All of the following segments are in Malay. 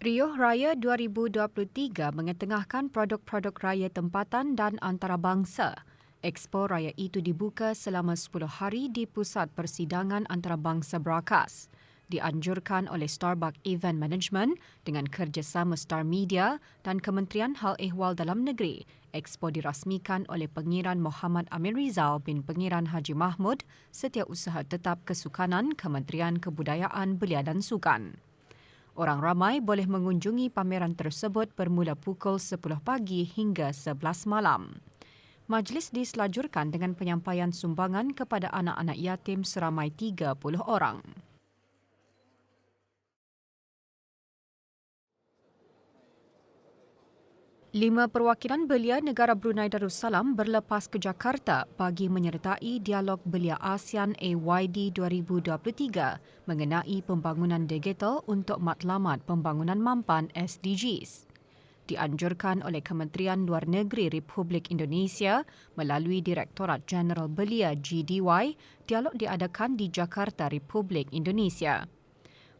Riuh Raya 2023 mengetengahkan produk-produk raya tempatan dan antarabangsa. Expo Raya itu dibuka selama 10 hari di Pusat Persidangan Antarabangsa Berakas. Dianjurkan oleh Starbuck Event Management dengan kerjasama Star Media dan Kementerian Hal Ehwal Dalam Negeri. Expo dirasmikan oleh Pengiran Muhammad Amin Rizal bin Pengiran Haji Mahmud, Setiausaha Tetap Kesukanan Kementerian Kebudayaan Belia dan Sukan. Orang ramai boleh mengunjungi pameran tersebut bermula pukul 10 pagi hingga 11 malam. Majlis diselajurkan dengan penyampaian sumbangan kepada anak-anak yatim seramai 30 orang. Lima perwakilan belia negara Brunei Darussalam berlepas ke Jakarta bagi menyertai dialog belia ASEAN AYD 2023 mengenai pembangunan digital untuk matlamat pembangunan mampan SDGs. Dianjurkan oleh Kementerian Luar Negeri Republik Indonesia melalui Direktorat Jeneral Belia GDY, dialog diadakan di Jakarta, Republik Indonesia.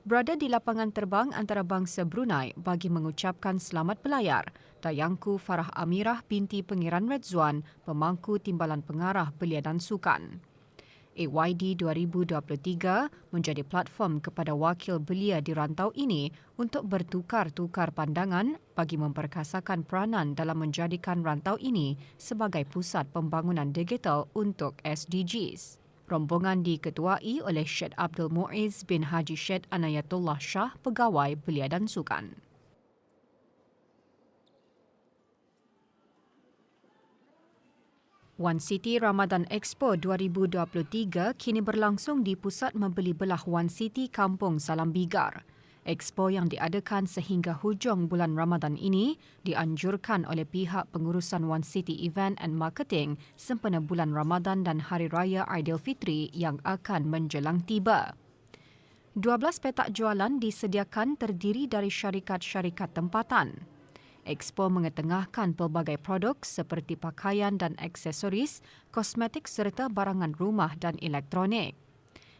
Berada di lapangan terbang antarabangsa Brunei bagi mengucapkan selamat belayar, Dayangku Farah Amirah binti Pengiran Redzuan, pemangku Timbalan Pengarah Belia dan Sukan. AYD 2023 menjadi platform kepada wakil belia di rantau ini untuk bertukar-tukar pandangan bagi memperkasakan peranan dalam menjadikan rantau ini sebagai pusat pembangunan digital untuk SDGs. Rombongan diketuai oleh Syed Abdul Muiz bin Haji Syed Anayatullah Shah, Pegawai Belia dan Sukan. One City Ramadan Expo 2023 kini berlangsung di Pusat Membeli Belah One City Kampung Salam Bigar. Expo yang diadakan sehingga hujung bulan Ramadan ini dianjurkan oleh pihak pengurusan One City Event and Marketing sempena bulan Ramadan dan Hari Raya Aidilfitri yang akan menjelang tiba. 12 petak jualan disediakan terdiri dari syarikat-syarikat tempatan. Expo mengetengahkan pelbagai produk seperti pakaian dan aksesoris, kosmetik serta barangan rumah dan elektronik.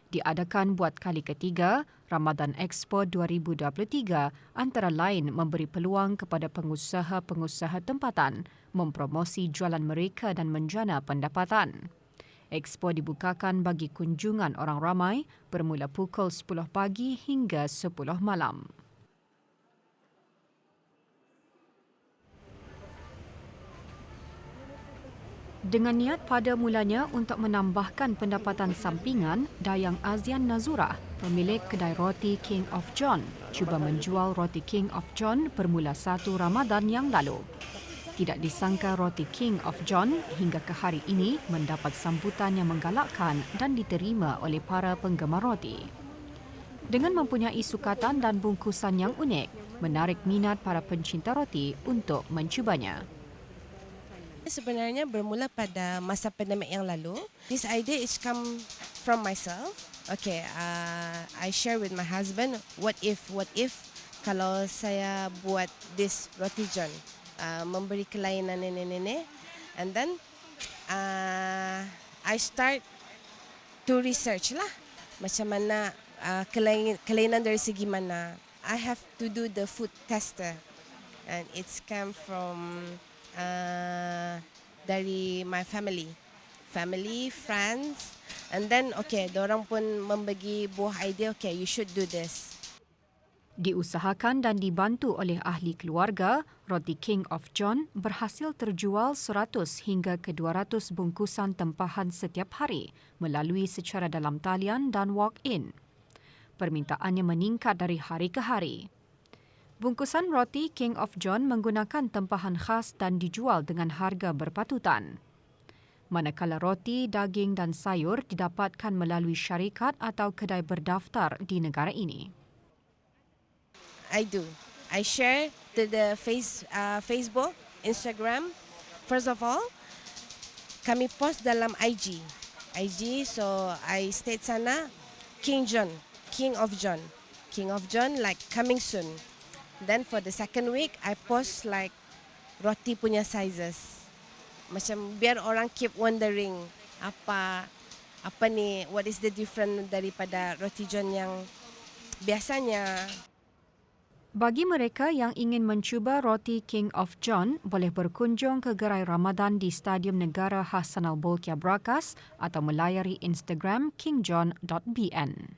Diadakan buat kali ketiga, Ramadan Expo 2023 antara lain memberi peluang kepada pengusaha-pengusaha tempatan mempromosi jualan mereka dan menjana pendapatan. Expo dibukakan bagi kunjungan orang ramai bermula pukul 10 pagi hingga 10 malam. Dengan niat pada mulanya untuk menambahkan pendapatan sampingan, Dayang Azian Nazurah, pemilik kedai roti King of John, cuba menjual roti King of John bermula 1 Ramadan yang lalu. Tidak disangka roti King of John hingga ke hari ini mendapat sambutan yang menggalakkan dan diterima oleh para penggemar roti. Dengan mempunyai sukatan dan bungkusan yang unik, menarik minat para pencinta roti untuk mencubanya. Sebenarnya bermula pada masa pandemik yang lalu. This idea is come from myself. Okay, I share with my husband what if kalau saya buat this roti john, memberi kelainan nenek-nenek, and then I start to research lah macam mana kelainan dari segi mana. I have to do the food tester, and it's come from dari my family, friends, and then dorang pun membagi buah idea, you should do this. Diusahakan dan dibantu oleh ahli keluarga, roti King of John berhasil terjual 100 hingga ke 200 bungkusan tempahan setiap hari melalui secara dalam talian dan walk-in. Permintaannya meningkat dari hari ke hari. Bungkusan roti King of John menggunakan tempahan khas dan dijual dengan harga berpatutan. Manakala roti, daging dan sayur didapatkan melalui syarikat atau kedai berdaftar di negara ini. I do. I share to the Facebook, Instagram. First of all, kami post dalam IG, so I state sana King of John like coming soon. Then for the second week, I post like roti punya sizes. Macam biar orang keep wondering apa ni, what is the difference daripada roti john yang biasanya. Bagi mereka yang ingin mencuba roti King of John, boleh berkunjung ke gerai Ramadan di Stadium Negara Hassanal Bolkiah Brakas atau melayari Instagram kingjohn.bn.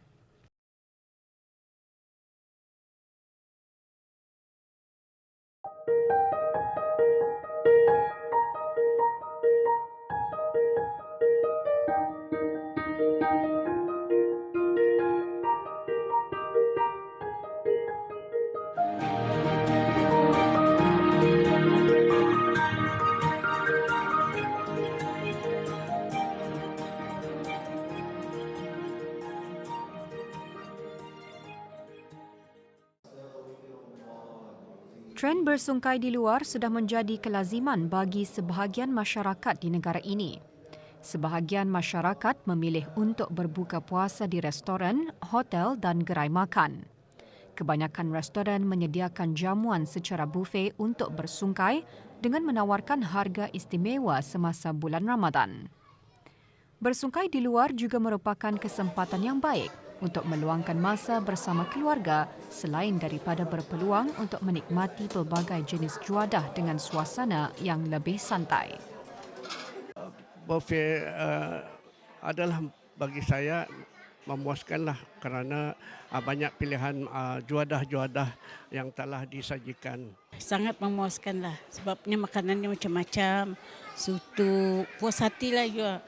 Trend bersungkai di luar sudah menjadi kelaziman bagi sebahagian masyarakat di negara ini. Sebahagian masyarakat memilih untuk berbuka puasa di restoran, hotel dan gerai makan. Kebanyakan restoran menyediakan jamuan secara bufet untuk bersungkai dengan menawarkan harga istimewa semasa bulan Ramadan. Bersungkai di luar juga merupakan kesempatan yang baik untuk meluangkan masa bersama keluarga selain daripada berpeluang untuk menikmati pelbagai jenis juadah dengan suasana yang lebih santai. Buffet adalah bagi saya memuaskanlah kerana banyak pilihan juadah-juadah yang telah disajikan. Sangat memuaskanlah sebabnya makanannya macam-macam, soto, puas hati lah juga.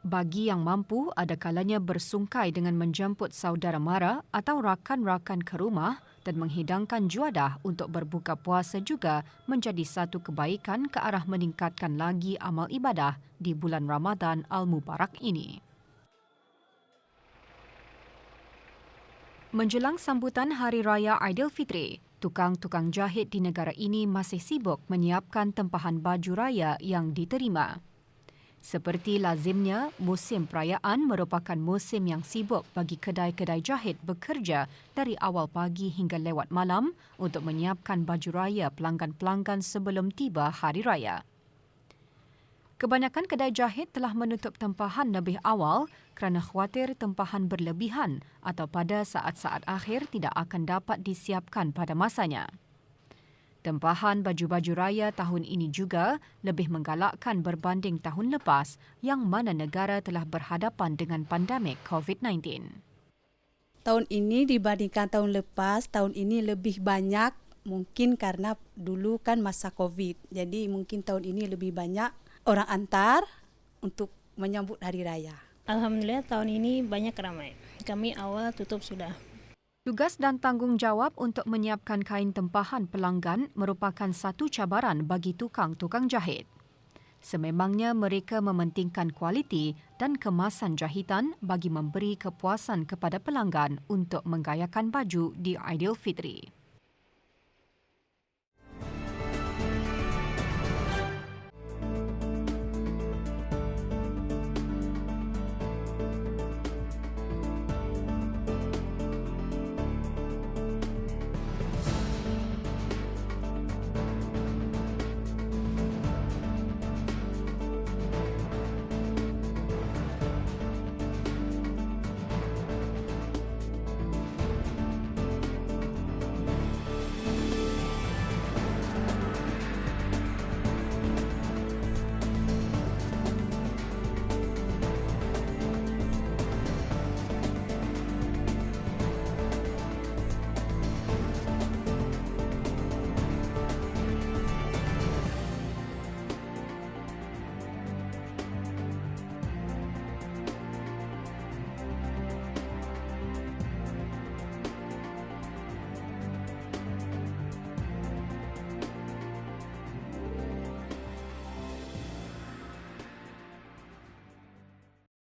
Bagi yang mampu, ada kalanya bersungkai dengan menjemput saudara mara atau rakan-rakan ke rumah dan menghidangkan juadah untuk berbuka puasa juga menjadi satu kebaikan ke arah meningkatkan lagi amal ibadah di bulan Ramadan Al-Mubarak ini. Menjelang sambutan Hari Raya Aidilfitri, tukang-tukang jahit di negara ini masih sibuk menyiapkan tempahan baju raya yang diterima. Seperti lazimnya, musim perayaan merupakan musim yang sibuk bagi kedai-kedai jahit bekerja dari awal pagi hingga lewat malam untuk menyiapkan baju raya pelanggan-pelanggan sebelum tiba Hari Raya. Kebanyakan kedai jahit telah menutup tempahan lebih awal kerana khawatir tempahan berlebihan atau pada saat-saat akhir tidak akan dapat disiapkan pada masanya. Tempahan baju-baju raya tahun ini juga lebih menggalakkan berbanding tahun lepas yang mana negara telah berhadapan dengan pandemik COVID-19. Tahun ini dibandingkan tahun lepas, tahun ini lebih banyak mungkin karena dulu kan masa COVID. Jadi mungkin tahun ini lebih banyak orang antar untuk menyambut Hari Raya. Alhamdulillah tahun ini banyak ramai. Kami awal tutup sudah. Tugas dan tanggungjawab untuk menyiapkan kain tempahan pelanggan merupakan satu cabaran bagi tukang-tukang jahit. Sememangnya mereka mementingkan kualiti dan kemasan jahitan bagi memberi kepuasan kepada pelanggan untuk menggayakan baju di Aidilfitri.